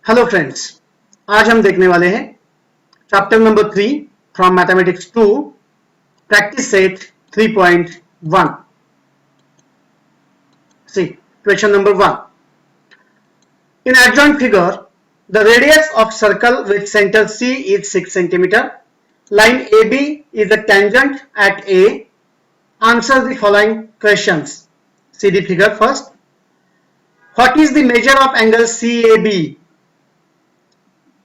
Hello friends, आज हम देखने वाले हैं chapter number 3 from mathematics 2 practice set 3.1. See, question number 1. In adjoint figure, the radius of circle with center C is 6 cm. Line AB is a tangent at A. Answer the following questions. See the figure first. What is the measure of angle CAB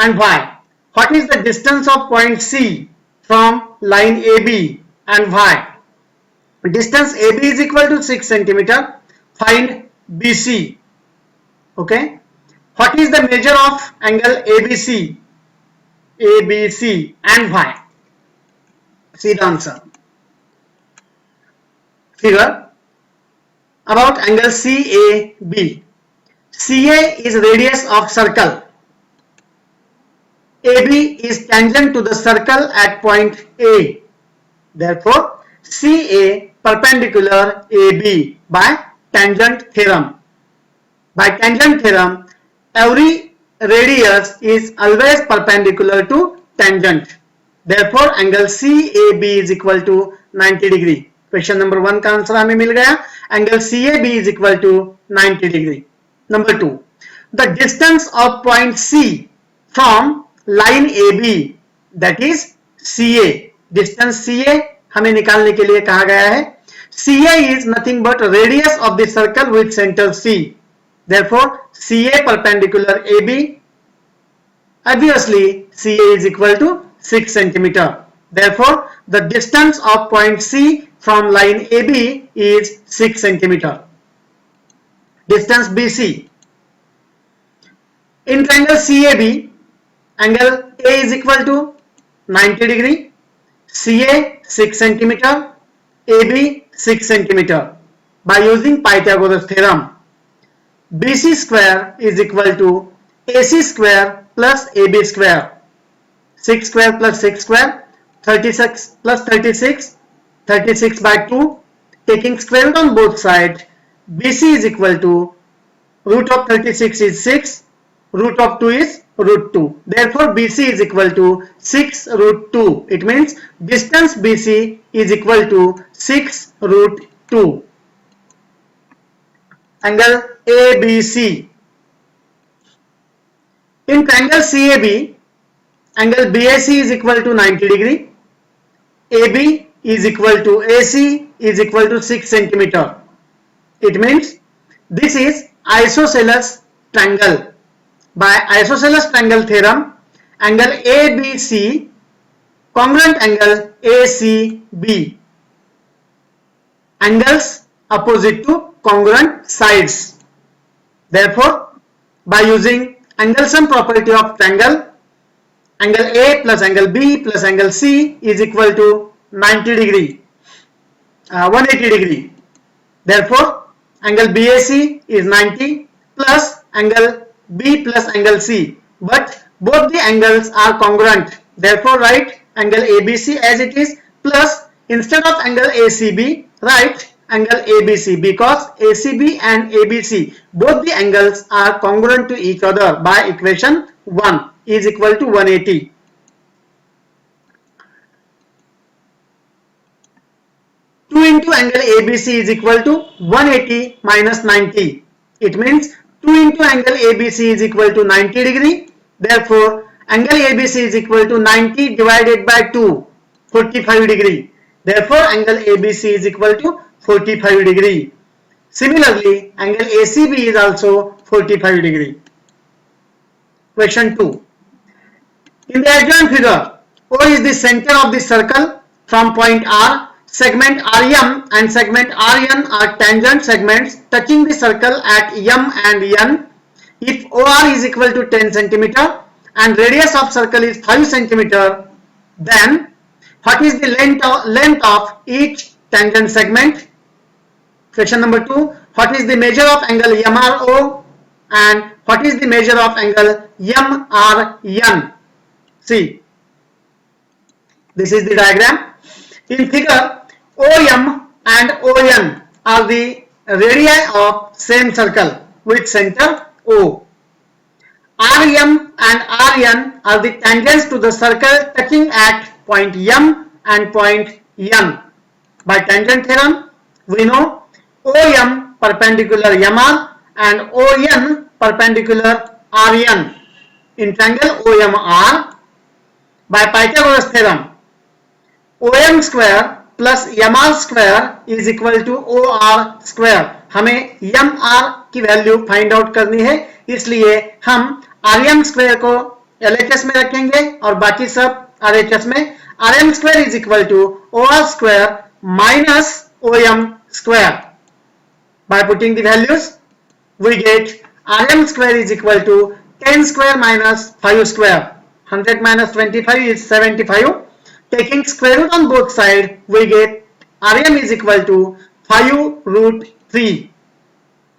and why? What is the distance of point C from line AB and why? Distance AB is equal to 6 cm. Find BC. Okay. What is the measure of angle ABC? ABC and why? See the answer. Figure about angle CAB. CA is radius of circle. AB is tangent to the circle at point A. Therefore, CA perpendicular AB by tangent theorem. By tangent theorem, every radius is always perpendicular to tangent. Therefore, angle CAB is equal to 90 degree. Question number 1 का answer हमें मिल गया. Angle CAB is equal to 90 degree. Number 2, the distance of point C from line AB, that is CA. Distance CA हमें निकालने के लिए कहा गया है. CA is nothing but radius of the circle with center C. Therefore, CA perpendicular AB. Obviously, CA is equal to 6 cm. Therefore, the distance of point C from line AB is 6 cm. Distance BC. In triangle CAB, angle A is equal to 90 degree, CA 6 cm, AB 6 cm. By using Pythagoras theorem, BC square is equal to AC square plus AB square. 6 square plus 6 square, 36 plus 36, 36 by 2. Taking square root on both sides, BC is equal to root of 36 is 6, root of 2 is root 2. Therefore, BC is equal to 6 root 2. It means distance BC is equal to 6 root 2. Angle ABC. In triangle CAB, angle BAC is equal to 90 degree. AB is equal to AC is equal to 6 cm. It means this is isosceles triangle. By isosceles triangle theorem, angle ABC congruent angle ACB. Angles opposite to congruent sides. Therefore, by using angle sum property of triangle, angle A plus angle B plus angle C is equal to 90 degree, 180 degree. Therefore, angle BAC is 90 plus angle B plus angle C, but both the angles are congruent. Therefore, write angle ABC as it is, plus instead of angle ACB, write angle ABC, because ACB and ABC both the angles are congruent to each other by equation 1 is equal to 180. Two into angle ABC is equal to 180 minus 90. It means 2 into angle ABC is equal to 90 degree. Therefore, angle ABC is equal to 90 divided by 2, 45 degree. Therefore, angle ABC is equal to 45 degree. Similarly, angle ACB is also 45 degree. Question 2. In the adjoint figure, O is the center of the circle. From point R, segment RM and segment RN are tangent segments touching the circle at M and N. If OR is equal to 10 cm and radius of circle is 5 cm, then what is the length of each tangent segment? Question number 2. What is the measure of angle MRO and what is the measure of angle MRN? See, this is the diagram. In figure, OM and ON are the radii of same circle with center O. R RM and RN are the tangents to the circle touching at point M and point N. By tangent theorem, we know OM perpendicular MR and ON perpendicular RN. In triangle OMR, by Pythagoras theorem, OM square plus MR square is equal to OR square. हमें MR की value find out करनी है, इसलिए हम RM square को LHS में रखेंगे और बाकी सब RHS में. RM square is equal to OR square minus OM square. By putting the values, we get RM square is equal to 10 square minus 5 square. 100 minus 25 is 75. Taking square root on both sides, we get RM is equal to 5 root 3.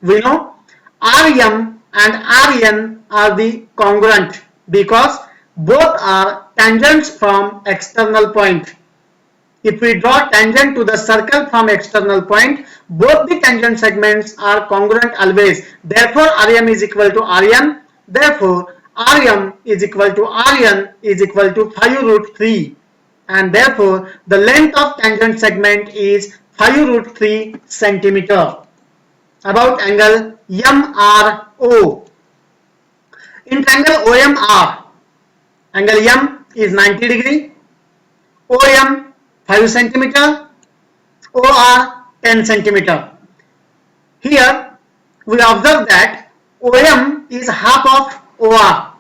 We know RM and RN are the congruent because both are tangents from external point. If we draw tangent to the circle from external point, both the tangent segments are congruent always. Therefore, RM is equal to RN. Therefore, RM is equal to RN is equal to 5 root 3. And therefore, the length of tangent segment is 5 root 3 centimeter. About angle MRO. In triangle OMR, angle M is 90 degree, OM 5 centimeter, OR 10 centimeter. Here we observe that OM is half of OR.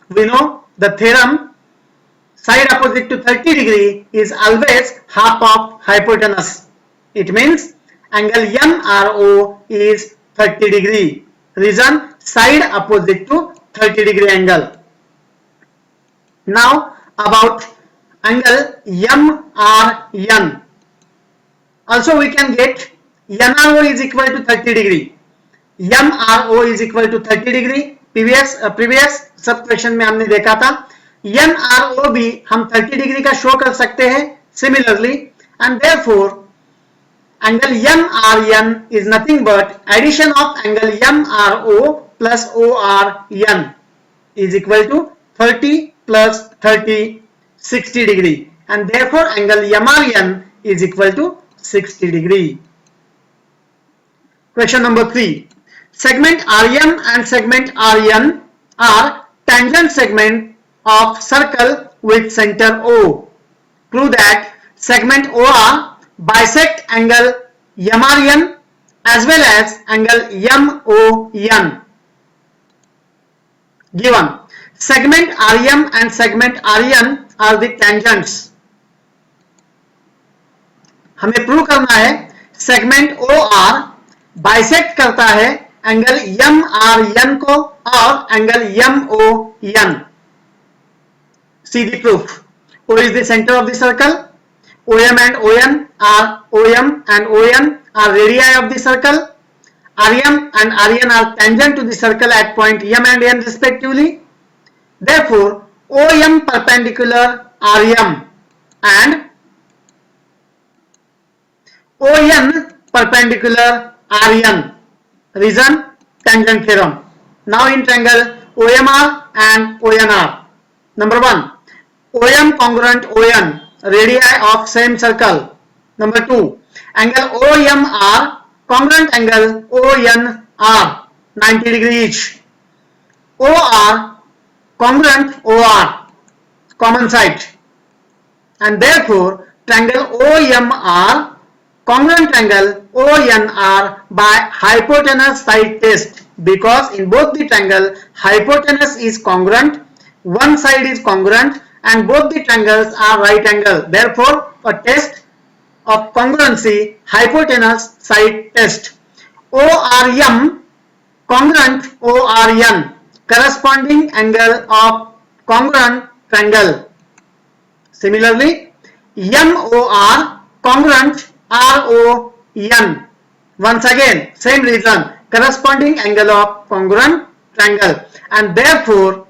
We know the theorem side opposite to 30 degree is always half of hypotenuse. It means angle MRO is 30 degree. Reason side opposite to 30 degree angle. Now about angle MRN. Also we can get NRO is equal to 30 degree. MRO is equal to 30 degree. previous सब question में हमने देखा था. NRO भी हम 30 degree का show कर सकते हैं similarly, and therefore angle MRN is nothing but addition of angle MRO plus ORN is equal to 30 plus 30, 60 degree, and therefore angle MRN is equal to 60 degree. Question number 3. Segment RM and segment RN are tangent segment of circle with center O. Prove that segment OR bisect angle MRN as well as angle MON. Given segment RM and segment RN are the tangents. हमें prove करना है segment OR bisect करता है angle MRN को और angle MON. See the proof. O is the center of the circle. OM and ON are radii of the circle. RM and RN are tangent to the circle at point M and N respectively. Therefore, OM perpendicular RM and ON perpendicular RN. Reason tangent theorem. Now in triangle OMR and ONR. Number 1. OM congruent ON, radii of same circle. Number 2. Angle OMR congruent angle ONR, 90 degree each. OR congruent OR, common side. And therefore triangle OMR congruent angle ONR by hypotenuse side test, because in both the triangle hypotenuse is congruent, one side is congruent and both the triangles are right angle. Therefore a test of congruency hypotenuse side test. ORM congruent ORN, corresponding angle of congruent triangle. Similarly MOR congruent RON, once again same reason, corresponding angle of congruent triangle, and therefore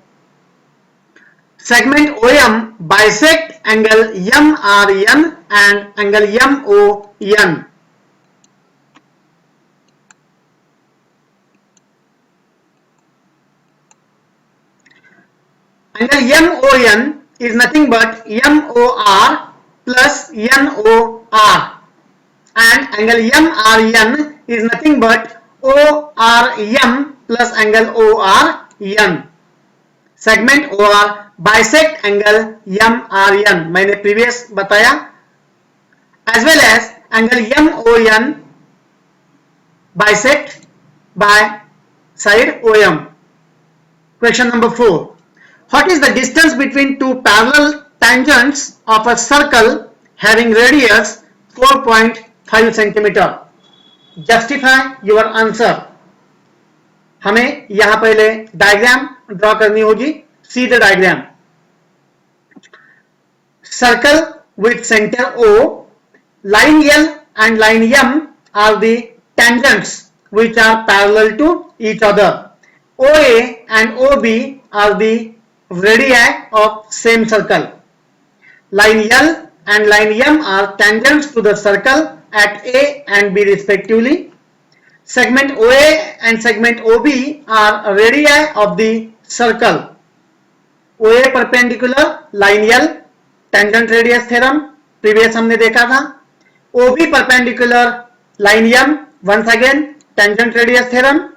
segment OM bisect angle MRN and angle MON. Angle MON is nothing but MOR plus NOR, and angle MRN is nothing but ORM plus angle ORN. Segment OR bisect angle MRN, मैंने previous बताया, as well as angle MON bisect by side OM. Question number 4. What is the distance between two parallel tangents of a circle having radius 4.5 centimeter? Justify your answer. हमें यहां पहले diagram draw करनी होगी. See the diagram. Circle with center O, line L and line M are the tangents which are parallel to each other. OA and OB are the radii of same circle. Line L and line M are tangents to the circle at A and B respectively. Segment OA and segment OB are radii of the circle. OA perpendicular line L, tangent radius theorem previous हमने देखा था. OB perpendicular line M, once again tangent radius theorem.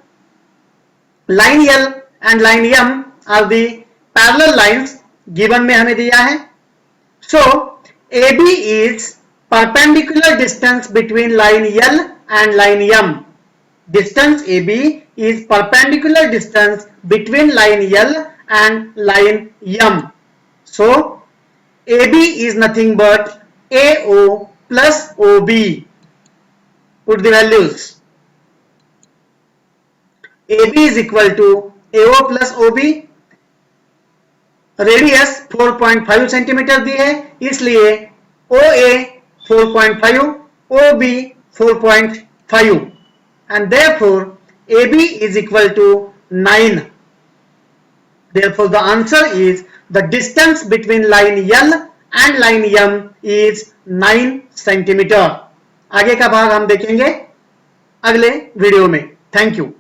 Line L and line M are the parallel lines given में हमें दिया है. So AB is perpendicular distance between line L and line M. Distance AB is perpendicular distance between line L and line M. So AB is nothing but AO plus OB. Put the values. AB is equal to AO plus OB. Radius 4.5 centimetre दी है, इसलिए OA 4.5, OB 4.5, and therefore AB is equal to 9. Therefore the answer is the distance between line L and line M is 9 centimeter. आगे का भाग हम देखेंगे अगले video में. Thank you.